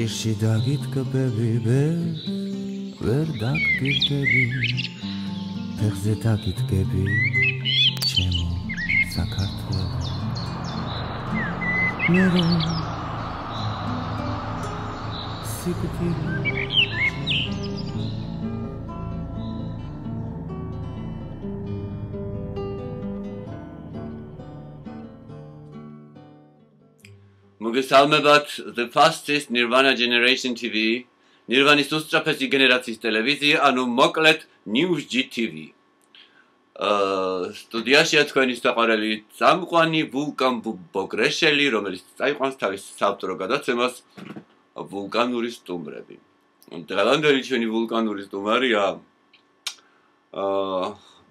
ჭირში დაგიტკბები ვერ დაგპირდები ფეხზე დაგიტკები ჩემო საქართველო მე რომ სიკვდილი მოგესალმებათ the fastest Nirvana generation TV Nirvanis უსწრაფესი გენერაციის ტელევიზია ანუ მოკლედ News GTV სტუდიაშია თქვენი საყვარელი წამყვანი ვულკან ბოგრეშელი რომელიც წაიყვანს თავის საავტორო გადაცემას ვულკანური სტუმრები დღევანდელი ჩვენი ვულკანური სტუმარია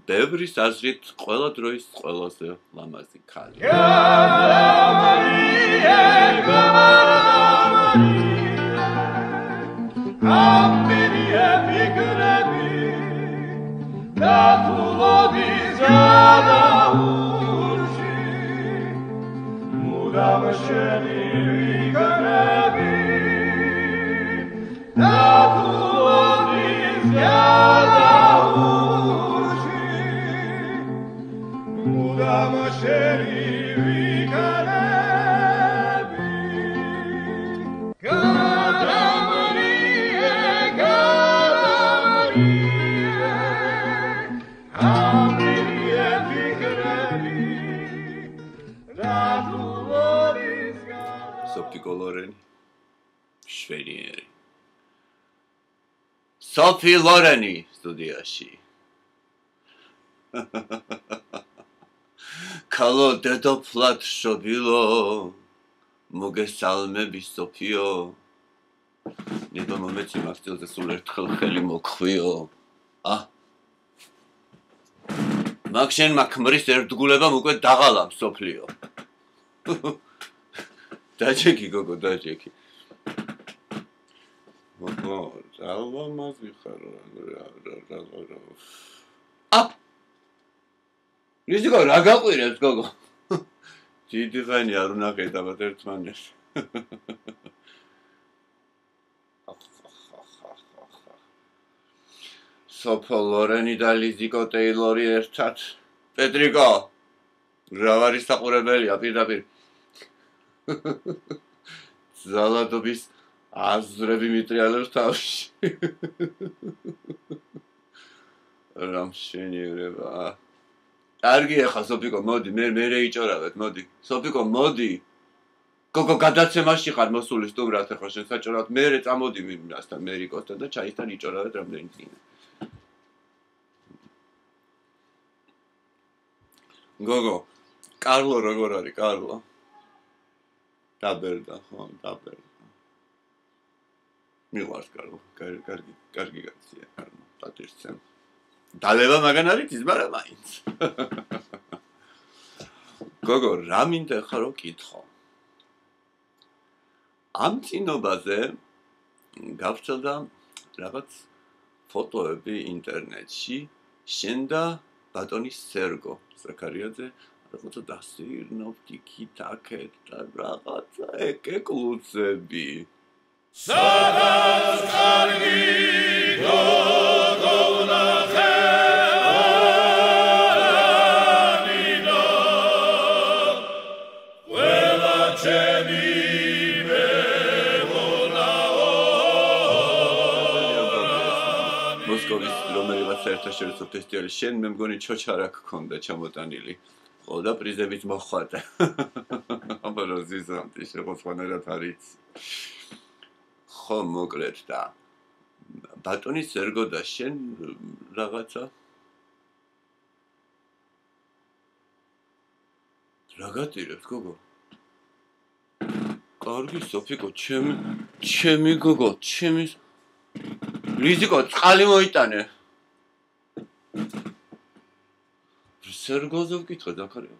ბევრის აზრით ყველა დროის ყველაზე ლამაზი ქალი Sophie Loreni სტუდიაში Καλό დედოფლად შობილო მოგესალმები სოფიო ნებო მომეცი მაგსტილზე სულ ერთხელ ხელი მოხვიო მაგშენ მაგმრის ერთგულებამ უკვე დაღალა სოფლიო დაჭექი გოგო დაჭექი Alva mazvi Niziko რა გაყვირებს გოგო დიდი ხანი არ უნახეთ აბა ერთმანეს Sophie Loreni და ლიზიკო ტეილორი ერთად პეტრიკო რა არის საყურებელია პირდაპირ ზალადობის აზრები მიტრიალებს თავში რამშენიერება კარგი ახლა სოფიკო მოდი მე რეიჭორავეთ მოდი სოფიკო მოდი გოგო გადაცემაში ხარ მოსული სტუმრად ახლა შენ საჭირავად მე წამოდი მისთან მერიკოსთან და ჩაისთან იჭორავეთ რამდენი წინ გოგო კარლო როგორ არის კარლო დაბერდა ხო დაბერდა მიყვარს კარლო კარგი კაცია კარლო პატირცემ დალევა მაგან არის ის მაგრამ მაინც გოგო რა მინდა ხა რო კითხო ამ წინობაზე გავწოდა რაღაც ფოტოები ინტერნეტში შენ და ბატონის სერგო ზაქარიაძე რაღაცა დასირნობ ტიკი-ტაკეთ და რაღაცა ეკეკლუცები სადაც კარგი გოგონახე ანინო ყველა ჩემი მეგონაო მოსკოვის რომელიღაც საერთაშორისო ფესტივალის შენ მე მგონი ჩოჩარა გქონდა ჩამოტანილი ხო და პრიზებით მოხვდა აბა როზიზანტი შეგვაცხანერად არის ხო მოკლედ და ბატონის სერგო და შენ რაღაცა რა გატირებს გოგო კარგი სოფიკო ჩემი გოგო ჩემი ლიზიკო წყალი მოიტანე სერგოზე ვკითხე ზაქარია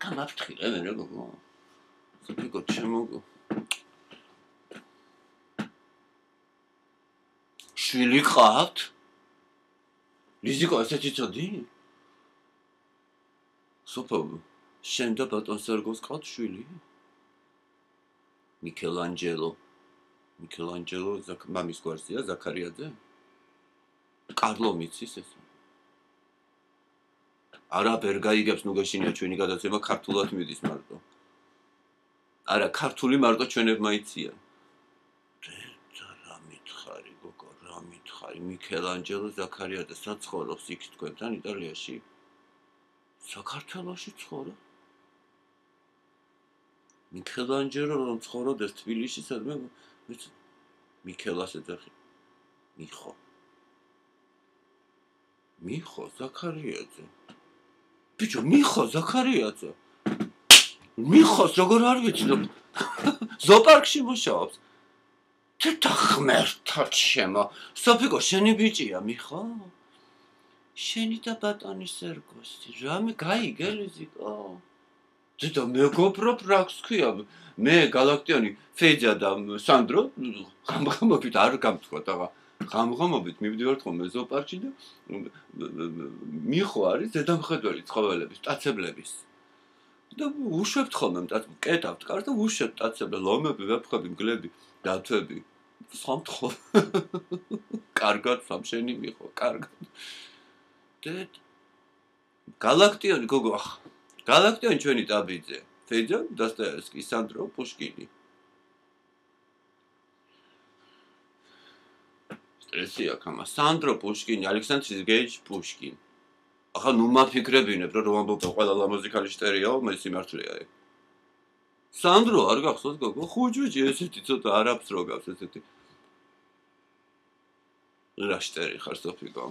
Come up to me, სოფიკო ჩემო შვილი ყავთ? ლიზიკო ესეთი წოდი? სოფო შენ და ბატონ სერგოს ყავთ შვილი? მიქელანჯელო მამის გვარზია ზაქარიაძე? კარლო მიცის ეს? არა ბერგაიგებს ნუ გეშინია ჩვენი გადაცემა ქართულად მიდის მარტო. არა ქართული მარტო ჩვენებმა იციან. რა მითხარი გოგო, რა მითხარი? მიქელანჯელო ზაქარიაძე საცხოვრობს იქ თქვენთან იტალიაში? საქართველოში ცხოვრობს? მიქელანჯელო რომ ცხოვრობდეს თბილისში სადმე მიქელას ეძახი. მიხო ზაქარიაძე. ბიჭო მიხო ზაქარიაძე. მიხოს როგორ არ ვიცნობ? ზოპარკში მუშაობს. თეთა ღმერთო ჩემო. სოფიკო შენი ბიჭია მიხო? შენი და ბატონი სერგოსი. რამე გაიგელიზიკო? თეთა მეგობრობ რაკს ქვია? მე გალაქტიონი ფეჯა და სანდრო გამგამობით არ გამთქვათ აღა. გამღამობით მივდივართ ხოლმე ზოპარკში და მიხო არის ზედამხედველი ცხოველების, მტაცებლების. და უშვებთ ხოლმე კეტავთ კარს და უშვებთ მტაცებლები, ლომები, ვეფხვები, მგლები, დათვები. სამთხო. კარგად სამშენი მიხო, კარგად. დედ გალაქტიონი გოგო ახ. გალაქტიონი ჩვენი ტაბიძე. ფეჯა, დასტაევსკი, სანდრო, პუშკინი. სტრესია ქამა. სანდრო პუშკინი, ალექსანდრ სერგეიჩ პუშკინი. ახლა ნუ მაფიქრებინებ რომ ამბობ ყველა ლამაზი ქალი შტერიაო, მე სიმართლეა ეგ. სანდრო არ გახსოვთ გოგო? ხუჯუჯი ესეთი ცოტა არაფს რო გავს ესეთი. რა შტერი ხარ სოფიკო?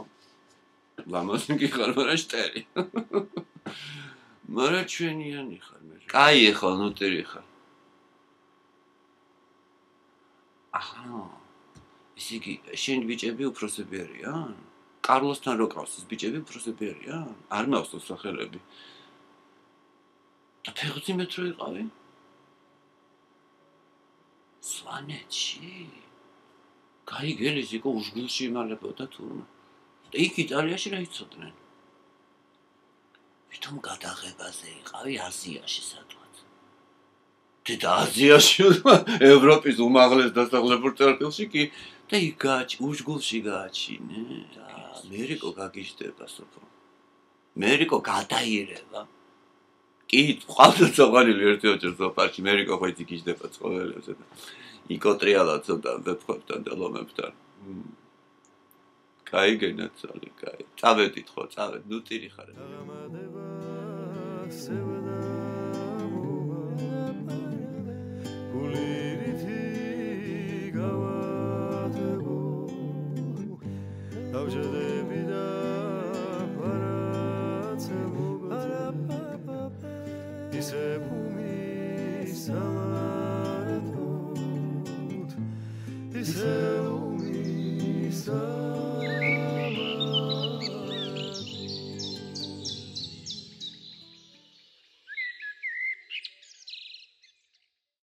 ლამაზი კი ხარ, მაგრამ შტერი. მაგრამ ჩვენიანი ხარ მე. კაი ხარ, ნუტირი ხარ. აჰა. ისე იგი შენ ბიჭები უფროსები არიან? კარლოსთან რო ყავს ის ბიჭები უფროსები არიან? არ მახსოვს სახელები. და ფეხბურთი მეტრო იყავი? სვანეთში. გაიგელიზიკო უშგულში იმალებოდა თურმე. და იქ იტალიაში რა იცოდნენ? ვითომ გადაღებაზე იყავი აზიაში სადღაც. და აზიაში ევროპის უმაღლეს დასახლებულ წერტილში კი და იქ უშგულში გააჩინე და მერიკო გაგიჟდება სოფო. მერიკო გადაირევა. კი, ყავდა წოღანილი ერთი ოჯერ ზოპარკში, მერიკო ხო იცი გიჟდება ცხოველებზე და იკოტრიალა ცოტა ვეფხვებთან და ლომებთან. კაი გენაცალი, კაი. წავედით ხო, წავედ, ნუტირი ხარ. Is